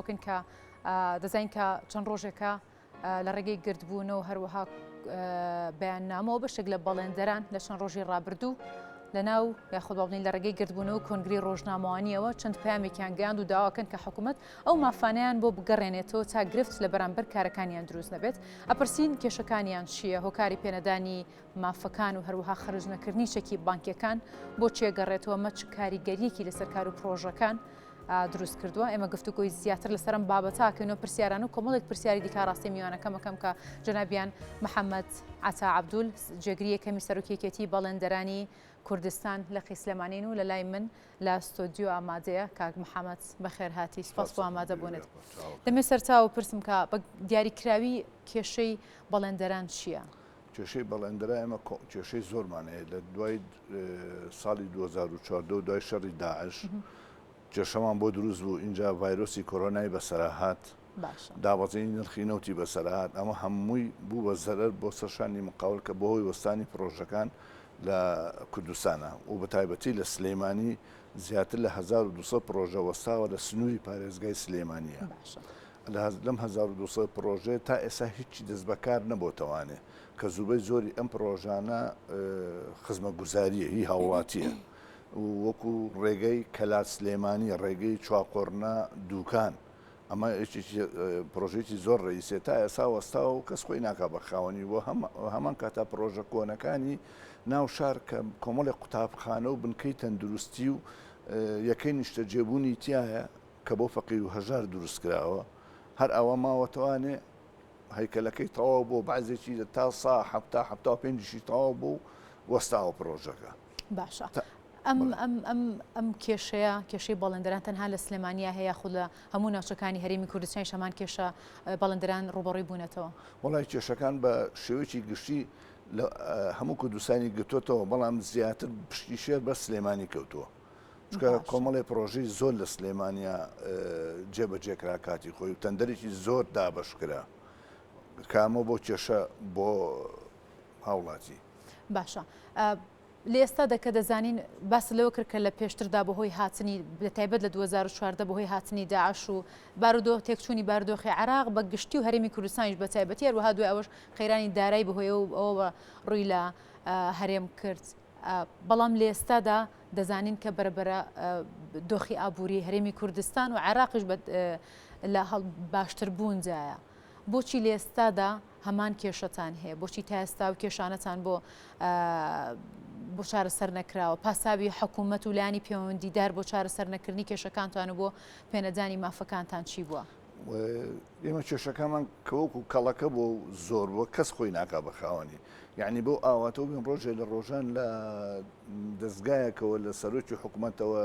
وکن کە دەزین کە چەند ڕۆژێکە لە ڕێگەی گردبوونەوە هەروەها بەیاننامەوە بەشێک لە بەڵێندەران لە چەند ڕۆژی ڕابردوو لە ناو یاخود باڵین لە ڕێگەی گردبوونەوە کۆنگری ڕۆژنامەوانیەوە چەند پامێکیان گەیاند و داواکەن کە حکوومەت ئەو مافانیان بۆ بگەڕێنێتەوە تا گرفت لە بەرامبەر کارەکانیان دروست نەبێت ئەپرسین کێشەکانیان چییە هۆکاری پێنەدانی مافەکان و هەروەها خرجنەکردنی چەکی بانکیەکان بۆ چێگەڕێتەوە مەچ کاریگەریەکی لەسەر کار و پرۆژەکان دروست کردووە ئێمە گفتوگۆی زیاتر لەسەرم بابەتاکەینەوە پرسیاران و کۆمەڵێک پرسیاری دیکە ڕاستی میوانەکەمەکەم کە جەنابیان محەممەد عەتا عەبدول جێگری یەکەمی سەرۆکیەکێتی بەڵێندەرانی کوردستان لە قیسلەمانین و لە لای من لە ستۆدیۆ ئامادەیە کاک محەممەد بەخێر هاتی سپاس بۆ ئامادە بوونێت دەمێ سەرچاو پرسم کە بە دیاریکراوی کێشەی بەڵێندەران چییە؟ کێشەی بەڵێندەرە ئێمە کێشەی زۆرمانەیە لە دوای ساڵی 2014 و دوای شەڕی داعش کێشەمان بۆ دروست بوو اینجا ڤایرۆسی کۆرۆنای بەسەرهات دابەزینی نرخی نەوتی بەسەرهات ئەمە هەمووی بوو بە زەرەر بۆ سەرشانی مقاول کە بەهۆی وەستانی پرۆژەکان لە کوردستانە و بە تایبەتی لە سلێمانی زیاتر لە 1200 پرۆژە وەستاوە لە سنووری پارێزگای سلێمانیە لەم 1200 پرۆژێ تا ئێستا هیچی دەست بەکار نەبۆتەوانێ کە زوبەی زۆری ئەم پرۆژانە خزمەتگوزاریە هی هاوڵاتیە وەکو ڕێگەی کەلات سلێمانی ڕێگەی چواقۆڕنا دووکان ئەمە پرۆژێکی زۆر ڕئیسێ تا ئێستا وەستاوە و کەس خۆی ناکا بە خاوەنی بۆ هەمان کاتا پرۆژە کۆنەکانی ناو شار کە کۆمەڵی قوتابخانە و بنکەی تەندروستی و یەکەی نیشتە جێبوونی تایە کە بۆ فەقیر و هەژار دروست کراوە هەر ئەوە ماوەتەوانێ هەیکەلەکەی تەواو بۆ بعضێکی لە تا سا هەفتا پێنجشی تەواو بوو وەستاوە پرۆژەکە باشە. ئەم کێشەی بەڵێندەران تەنها لە سلێمانیا هەیە خود لە هەموو ناوچەکانی هەرێمی کوردستانی شەمان کێشە بەڵێندەران ڕوبەڕووی بوونەتەوە وڵای کێشەکان بە شێوەیەکی گشتی هەموو کوردستانی گرتوتەوە بەڵام زیاتر پشتی شێر بە سلێمانی کەوتووە چکە کۆمەڵی پرۆژەی زۆر لە سلێمانیا جێبەجێکرا کاتی خۆی و تەندەرێکی زۆر دابەشکرا کامە بۆ کێشە بۆ هاوڵاتی باشە. لە ئێستا دەکە دەزانین باس لەوە کرد کە لە پێشتردا بەهۆی هاتنی لە تایبەت لە 2014 بەهۆی هاتنی داعش و بارودۆ تێکچوونی بارودۆخی عێراق بە گشتی و هەرێمی کوردستانیش بە تایبەتی هەروەها دوای ئەوەش خەیرانی دارایی بەهۆی ئەوە ڕووی لە هەرێم کرد بەڵام لە ئێستادا دەزانین کە بەرەبەرە دۆخی ئابووری هەرێمی کوردستان و عێراقیش لە هەڵ باشتربوونجایە بۆچی لە ئێستادا هەمان کێشەتان هەیە بۆچی تا ئێستا و کێشانەتان بۆ چارەسەر نەکراوە پاساوی حکوومەت و لایانی پەیوەندیدار بۆ چارەسەر نەکردنی کێشەکانتان و بۆ پێنەدانی مافەکانتان چی بووە؟ ئێمە کێشەکانمان کەوەکو کەڵەکە بۆ زۆر بووە کەس خۆی ناکا بە خاوەنی یعنی بۆ ئاواتەوە بین ڕۆژێ لە ڕۆژان لە دەستگایەکەوە لە سەرۆکی حکوومەتەوە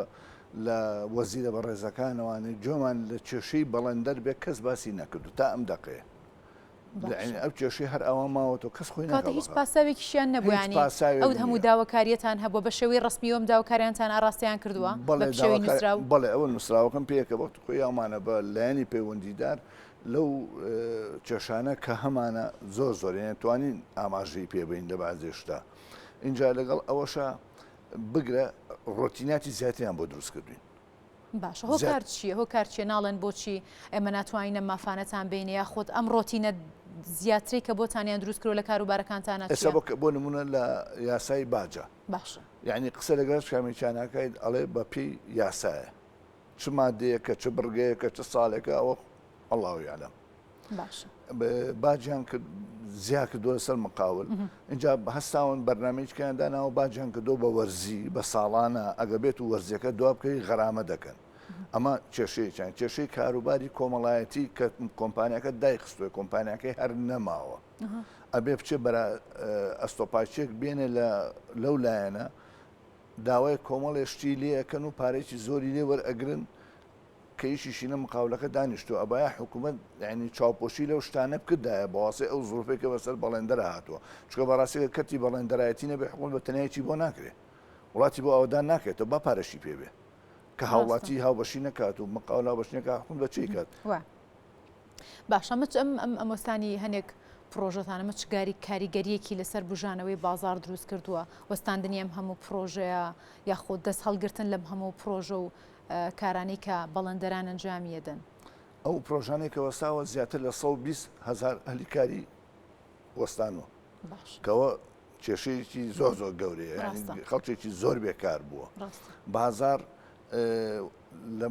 لە وەزیرە بەڕێزەکانەوانی جۆمان لە کێشەی بەڵێندەر بێ کەس باسی نەکردو تا ئەم دەقەیە ئەو کێشەی هەر ئەوە ماوەتەوە کەس خۆی ناکات هیچ پاساوێکیشیان نەبووانی ئەو هەموو داواکاریەتان هەبووە بە شێوەی ڕستمیەوەم داواکاریانتان ئاڕاستیان کردووە بەڵێ ئەوە نووسراوەکەم پێیەکە بەخت خۆی ئەمانە بە لایەنی پەیوەندیدار لەو کێشانە کە هەمانە زۆر زۆرێن توانین ئاماژەی پێبین لە بازێشتا اینجا لەگەڵ ئەوەشە بگرە ڕۆتیناتی زیاتریان بۆ دروست کردوین باشە هۆکار چییە هۆکار چیە ناڵێن بۆچی ئێمە ناتوانینە مافانەتان بینە یا خۆت ئەم ڕۆتینە زیاتری کە بۆتانیان دروست کرۆ لە کاروبارەکانتانە ئێستا بۆ نمونە لە یاسای باجە باشە یعنی قسە لەگەڵ شامیچانەکەیت ئەڵێ بەپی یاسایە چ مادەیەکە چ بڕگەیەکە چ ساڵێکە ئەوە ئەڵڵاهو یعلەم باشە باجیان کرد زیاد کردووە لەسەر مقاول اینجا هەستاون بەرنامەیەکیان داناوە باجیان کردو بە وەرزی بە ساڵانە ئەگە بێت و وەرزەکە دوا بکەی غەرامە دەکەن ئەمە کێشەیەکیان کێشەی کاروباری کۆمەڵایەتی کە کۆمپانیەکە دایخستووە کۆمپانیەکەی هەر نەماوە ئەبێ بچێ بەرە ئەستۆپاچێک بێنێ لەو لایەنە داوای کۆمەڵی شتی لێەکەن و پارێکی زۆری لێ وەرئەگرن کە ئیشیشینە مقاولەکە دانیشتووە ئەبایە حکوومەت یعنی چاوپۆشی لەو شتانە بکردایە بەواسێ ئەو زۆرفێکە بەسەر بەڵێندەرە هاتووە چکە بەڕاستیەکە کەتی بەڵێندەرایەتی نەبێ حکوومەت بە تەنایەکی بۆ ناکرێت وڵاتی بۆ ئەوەدان ناکرێتەوە با پارەشی پێبێ کە هاوڵاتی هاوبەشی نەکات و مقاول هاوبەشینەکە حکوومەت بە چی کات باشە مچ ئەمۆستانی هەنێک پرۆژەتانە مچ کاریگەریەکی لەسەر بژانەوەی بازار دروست کردووە وەستاندنی ئەم هەموو پرۆژەیە یاخۆ دەست هەڵگرتن لەم هەموو پرۆژە و کارانی کە بەڵێندەران ئەنجامیەدەن ئەو پرۆژانێک کە وەستاوە زیاتر لە 120,000 هەلیکاری وەستانەوە کەەوە کێشەیەکی زۆر زۆر گەورەیە خەڵکێکی زۆر بێکار بووە بازار لە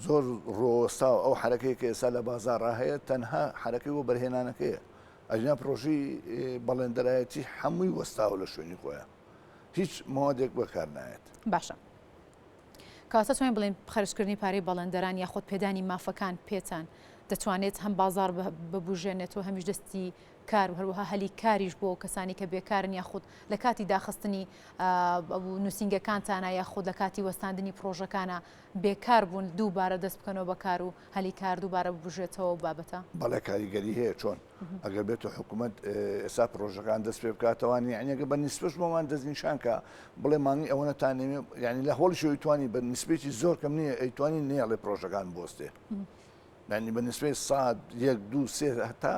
زۆر ڕۆوەستا ئەو حرەکەی کە ئێستا لە بازارڕا هەیە تەنها حرەکەی بۆ بەرهێنانەکەیە ئەژنا پرۆژی بەڵێندەرایەتی هەمووی وەستاوە لە شوێنی خۆیان هیچ ماوەدێک بەکار نایێت باشە کاسە توانین بڵێن خەرجکردنی پارەی بەڵێندەران یاخۆت پێدانی مافەکان پێچان دەتوانێت هەم بازار ببوژێنێتەوە هەمیش دەستی کار و هەروەها هەلی کاریش بۆ کەسانی کە بێکارن یاخود لە کاتی داخستنی نووسنگەکانتانە یاخود لە کاتی وەستاندنی پرۆژەکانە بێکار بوون دووبارە دەست بکەنەوە بەکار و هەلی کار دووبارە ببوژێتەوە بابەتە بەڵێ کاریگەری هەیە چۆن ئەگەر بێت حکوومەت ئێستا پرۆژەکان دەست پێ بکاتەوانی عنیەکە بە نیسبەش بۆمان دەستنیشانکە بڵێ مانگی ئەوەنەتان نێ ینی لە هۆڵی شویتوانی بە نسبێکی زۆر کەم نییە ئەیتوانی نێڵێ پرۆژەکان بۆستێ ینی بە نسبەی ساعت 1 2 3 هەتا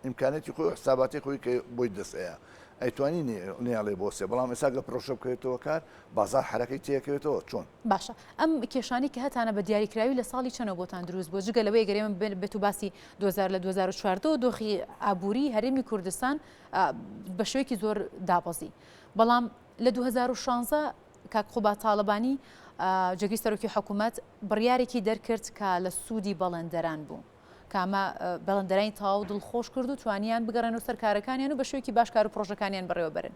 ئیمکانەتی خۆی حساباتی خۆی کە بۆی دەستەیە ئەیتوانی نێڵێ بۆسێ بەڵام ئێستا گە پرۆژە بکەوێتەوە کار بازار حرەکەی تێکەوێتەوە چۆن باشە ئەم کێشانی کە هەتانە بە دیاریکراوی لە ساڵی چەنە بۆتان دروست بۆ جگە لەوەی گەرێمە بێت و باسی 2014 دۆخی ئابووری هەرێمی کوردستان بە شوەیەکی زۆر دابەزی بەڵام لە 2016 کاک خوبا تاالبانی جێگەی سەرۆکی حکوومەت بڕیارێکی دەرکرد کە لە سوودی بەڵێندەران بوو کامە بەڵێندەرانی تاو دڵخۆش کرد و توانیان بگەڕێن و سەرکارەکانیان و بە شوێکی باشکار و پرۆژەکانیان بەڕێوە برن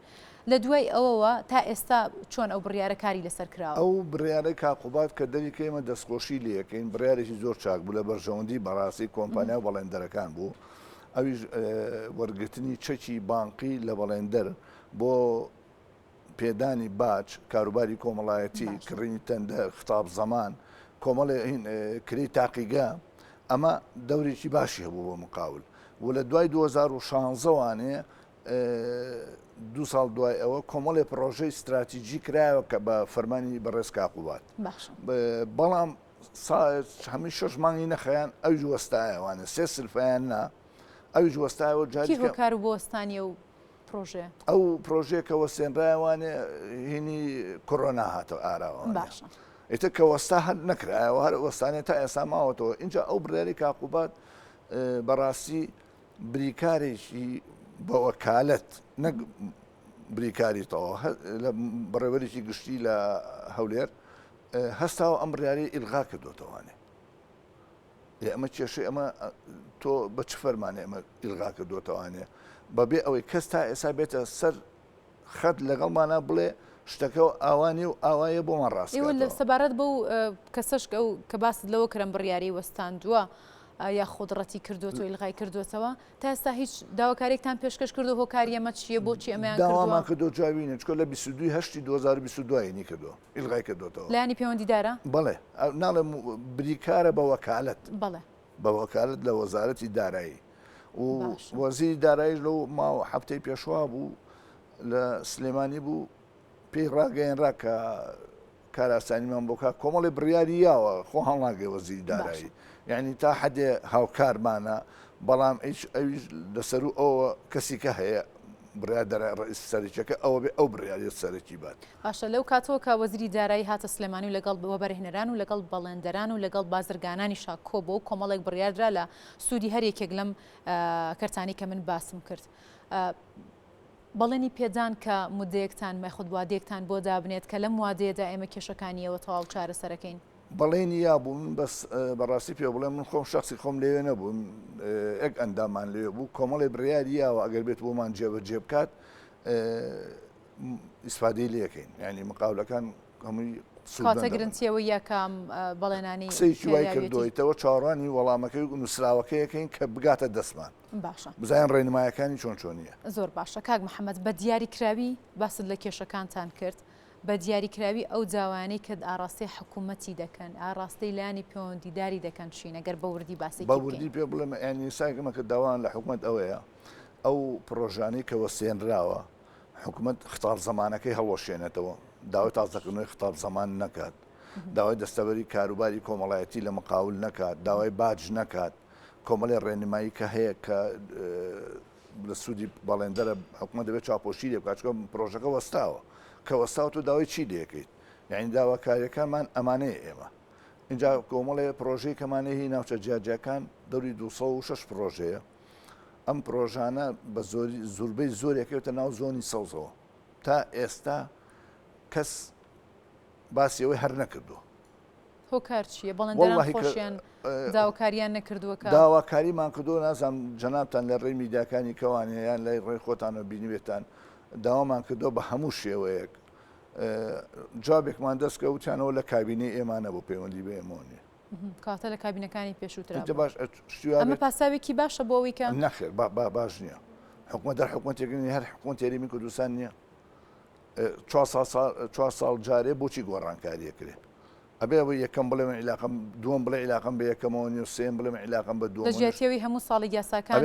لە دوای ئەوەوە تا ئێستا چۆن ئەو بڕیارە کاری لەسەر کراوە ئەو بڕیارەی کاقوبات کە دەریکە ئێمە دەستخۆشی لەکەین بڕیارێکی زۆر چاک بوو لە بەرژەوەندی بەڕاستی کۆمپانیا و بەڵێندەرەکان بوو ئەویش وەرگرتنی چەکی بانقی لە بەڵێندەر بۆ پێدانی باج کاروباری کۆمەڵایەتی کڕینی تەندە خطاب زەمان کۆمەڵێ کری تاقیگا ئەمە دەورێکی باشی هەبوو بۆ مقاول و لە دوای 2016 وانێ 2 ساڵ دوای ئەوە کۆمەڵێ پرۆژەی استراتیژی کرایەوە کە بە فەرمانی بەڕێز کاقوبات بەڵام هەمی 6 مانگی نەخەیان ئەوی وەستایەوانە 3 سلفیان نا ئەوی وەستایەوە جاری کار بۆ وەستانی و پرۆژێ ئەو پرۆژێک کە وەستێنرایوانێ هینی کۆڕۆنا هاتەوە ئاراوە ئێتە کە وەستا هەر نەکرایەوە هەر وەستانێت تا ئێستا ماوەتەوە اینجا ئەو بڕیاری کاقوبات بەڕاستی بریکارێکی بە وەکالەت نەک بریکاریتەوە لە بەڕێوەرێکی گشتی لە هەولێر هەستاوە ئەم بڕیاری ئیلغا کردوتەوانێ ئەمە کێشەی ئەمە تۆ بە چ فەرمانێ ئەمە ئیلغا کردوتەوانێ بەبێ ئەوەی کەس تا ئێستا بێتە سەر خەت لەگەڵمانە بڵێ شتەکە ئاوانی و ئاوایە بۆمان ڕاست لە سەبارەت بەو کەسەش کە باست لەوە کرم بڕیاری وەستاندووە یا خۆدڕەتی کردوەوە ئیلغای کردوێتەوە تا ئێستا هیچ داواکارێکتان پێشکەش کردو هۆکاری ئەمە چییە بۆچی ئەمەیان داوامان کردو جوابینە چکۆ لە 22 2022 نی کردو ئیلغای کردوتەوە لایانی پەیوەندیدارە بڵێ ناڵێ بریکارە بە وەکالەت بڵێ بە وەکالەت لە وەزارەتی دارایی و وەزیری دارایی لەو ماوە هەفتەی پێشوا بوو لە سلێمانی بوو پێی ڕاگەیەنرا کە کاراسانیمان بۆکە کۆمەڵی بڕیاری یاوە خۆ هەڵناگەی وەزیری دارایی یعنی تا حدێ هاوکارمانە بەڵام ئەویش لەسەر و ئەوە کەسی کە هەیە بڕیادەرە ڕئیس سەرچەکە ئەوە بێ ئەو بڕیاریت سەرەکی بات باشە لەو کاتەوە کە وەزیری دارایی هاتە سلێمانی و لەگەڵ وەبەرهێنەران و لەگەڵ بەڵێندەران و لەگەڵ بازرگانانی شاکۆ بۆ کۆمەڵێک بڕیاردرا لە سوودی هەرێکێک لەم کەرتانی کە من باسم کرد بەڵێنی پێدان کە مودەیەکتان مەخود وادەیەکتان بۆ دابنێت کە لەم وادەیەدا ئێمە کێشەکانیەوە تەواو چارەسەرەکەین بەڵێنی یابوو من بەس بەڕاستی پێ بڵێ من خۆم شخصی خۆم لێوێ نەبووم ئەک ئەندامان لێ بوو کۆمەڵی بڕیاری یاوە ئەگەر بێت بۆمان جێبەجێ بکات ئیسفادەی لەکەین ینی مقاولەکان هەمووی کاتە گرنگیەوە یەکەم بەڵێنانی قسەیکی وای کردویتەوە چاڕانی وەڵامەکەی و نووسراوەکەیەکەین کە بگاتە دەستمان باشە بزایان ڕێنمایەکانی چۆن چۆنیە زۆر باشە کاک محەممەد بە دیاریکراوی باست لە کێشەکانتان کرد بە دیاریکراوی ئەو جاوانەی کە ئاڕاستی حکوومەتی دەکەن ئاڕاستی لایانی پەیوەندیداری دەکەن چین ئەگەر بەوردی باسی بەوردی پێ بڵێم ینی ساگەمە کە داوان لە حکوومەت ئەوەیە ئەو پرۆژانەی کە وەسێنراوە حکوومەت خطاب زەمانەکەی هەڵۆشێنێتەوە داوای تازەکردنەوەی خطاب زەمان نەکات داوای دەستەوەری کاروباری کۆمەڵایەتی لە مقاول نەکات داوای باج نەکات کۆمەڵی ڕێنمایی کە هەیە کە لە سوودی بەڵێندەرە حکوومەت دەبێت چاپۆشی لێ بکات چکە پرۆژەکە وەستاوە کە وەستاوە تۆ داوای چی لێکەیت یعنی داواکاریەکانمان ئەمانەیە ئێمە اینجا کۆمەڵێ پرۆژەی کەمانەیە ناوچە جیاجەکان دەوری 206 پرۆژەیە ئەم پرۆژانە بە زۆربەی زۆرێکەوێتە ناو زۆنی سەوزەوە تا ئێستا کەس باسیەوەی هەر نەکردو هۆکار چییە بەڵێندەران خۆشیان داواکاریان نەکردووەکە داواکاریمان کردو نازانم جەنابتان لە ڕێی میدیاکانی کەوانەیە یان لای ڕێی خۆتانە بینیوێتان داوامان کردو بە هەموو شێوەیەک جوابێکمان دەست کەوتیانەوە لە کابینەی ئێمانە بۆ پەیوەندی بە ئێمەوە کاتە لە کابینەکانی پێشووترا باش ئەمە پاساوێکی باشە بۆ ئەوەی کە نەخێر باش نییە حکومە دەر حکوومەتێکردنی هەر حکوومەت یاریمی کوردستان نییە 4 ساڵ جارێ بۆچی گۆڕانکاریە کرێ ئەبێ بە یەکەم بڵێ عیلاقم دووەم بڵێ عیلاقم بە یەکەمەوە نیە سێم بڵێ عیلاقم بە دووەم لەژێتیەوەی هەموو ساڵی یاساکان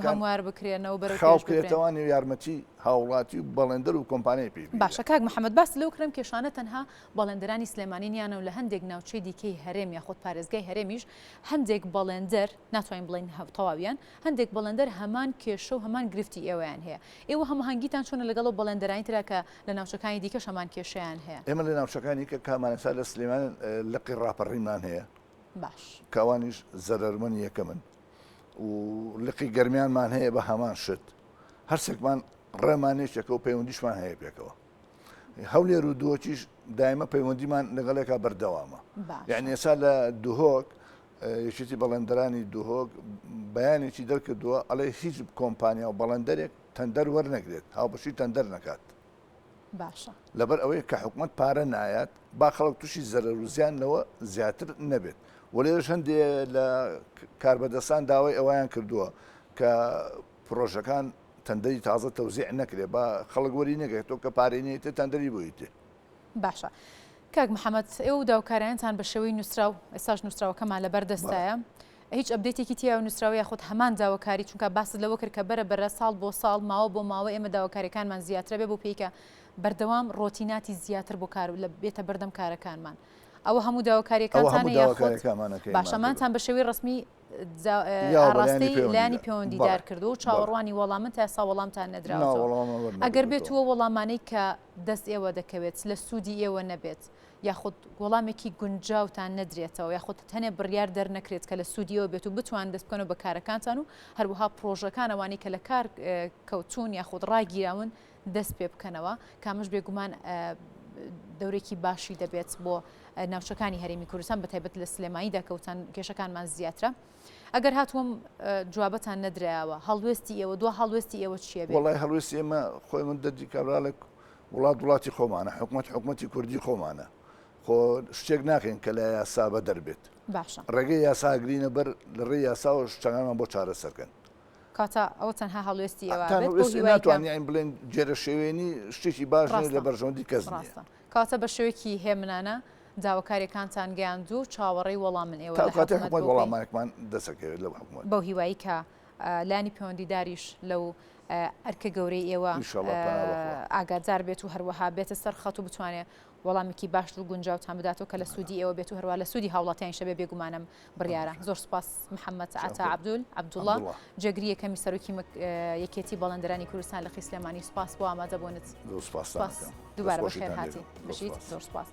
هەموار بکرێنەوە بەرەو خاو بکرێتەوانی یارمەتی هاوڵاتی و بەڵێندەر و کۆمپانیای پێ باشە کاک محەممەد باس لەو کرم کێشانە تەنها بەڵێندەرانی سلێمانینیانە و لە هەندێک ناوچەی دیکەی هەرێم یاخود پارێزگای هەرێمیش هەندێک بەڵێندەر ناتوانین بڵین تەواویان هەندێک بەڵێندەر هەمان کێشە و هەمان گرفتی ئێوەیان هەیە ئێوە هەماهەنگیتان چۆنە لەگەڵ بەڵێندەرانی ترا کە لە ناوچەکانی دیکەش هەمان کێشەیان هەیە ئێمە لە ناوچەکانی کە کامانەسا لە سلێمان لقی ڕاپەڕیمان هەیە باش کاوانیش زەرەرمەن یەکەمن و لقی گەرمیانمان هەیە بە هەمان شت هەرسێکمان ڕێمانێکێکە و پەیوەندیشمان هەیە پێکەوە هەولێر و دووەکیش دایمە پەیوەندیمان لەگەڵێکا بەردەوامە یعنی ئێستا لە دوهۆک یەکێتی بەڵێندەرانی دوهۆک بەیانێکی دەرکردووە ئەڵێ هیچ کۆمپانیا و بەڵێندەرێک تەندەر وەرنەگرێت هاوبەشی تەندەر نەکات باشە لەبەر ئەوەیە کە حکوومەت پارە نایەت با خەڵک تووشی زەرەر و زیانەوە زیاتر نەبێت وەلێرەش هەندێ لە کاربەدەستان داوای ئەویان کردووە کە پرۆژەکان تەندەری تازە تەوزیع نەکرێ بە خەڵک وەری نەگەێتەوە کە پارێنێتە تەندەری بۆیتێ باشە کاک محەممەد ئێوە داواکاریانتان بە شێوەی نووسرا و ئێستاش نووسراوەکەمان لەبەر دەستایە هیچ ئەبدێتێکی تیا نووسراوی یاخود هەمان داواکاری چونکە باست لەوە کرد کە بەرە ساڵ بۆ ساڵ ماوە بۆ ماوە ئێمە داواکاریەکانمان زیاترە بێ بۆ پێیکە بەردەوام ڕۆتیناتی زیاتر بۆ کار لە بێتە بەردەم کارەکانمان ئەوە هەموو داواکاریەکانتانە یاخود باشەمانتان بە شێوەی ڕسمی ئاڕاستی لایانی پەیوەندیدار کردو و چاوەڕوانی وەڵامن تا ئێستا وەڵامتان نەدراوە ئەگەر بێتووە وەڵامانەی کە دەست ئێوە دەکەوێت لە سوودی ئێوە نەبێت یاخود وەڵامێکی گونجاوتان نەدرێتەوە یاخود تەنێ بڕیار دەرنەکرێت کە لە سوودیەوە بێت و بتوان دەست بکەنەوە بە کارەکانتان و هەروەها پرۆژەکانەوانی کە لە کار کەوتون یاخود ڕاگیراون دەست پێ بکەنەوە کامش بێگومان دەورێکی باشی دەبێت بۆ ناوچەکانی هەرێمی کوردستان بەتایبەت لە سلێمانیدا کەوتان کێشەکانمان زیاترە ئەگەر هاتووەم جوابەتان نەدرایەوە هەڵوێستی ئێوە دو هەڵوێستی ئێوە چیە بێت وڵای هەڵوێستی ئێمە خۆی من دەردی کابرالێک وڵاتی خۆمانە حکوومەتی کوردی خۆمانە خۆ شتێک ناکەین کە لە یاسا بە دەربێت باشە ڕێگەی یاساگرینە بەر لە ڕێی یاسا و شتەکانمان بۆ چارەسەرکەن کاتە ئەو تەنها هەڵوێستی ئێوە ناتوانین بڵێن جێرە شێوێنی شتێکی باش لە بەرژەوەندی کەس کاتە بە شێوەیەکی هێمنانە داواکاریەکانتان گەیاندوو چاوەڕێی وەڵامن ئێوە حکومەت وەڵامانێکمان دەسەکەوێت لەو حکومەت بەو هیوایی کە لانی پەیوەندیداریش لەو ئەرکە گەورەی ئێوە ئاگادار بێت و هەروەها بێتە سەر خەت و بتوانێت وەڵامێکی باش و گونجاوتان بداتەوە کە لە سوودی ئێوە بێت و هەروە لە سوودی هاوڵاتیان شەبێ بێگومانم بڕیارە زۆر سپاس محەممەد عتا عەبدوڵڵا جێگری یەکەمی سەرۆکی یەکێتی بەڵێندەرانی کوردستان لە خی سلێمانی سپاس بۆ ئامادەبوونت سپاس دووبارە بەخێر هاتی بشیت زۆر سپاس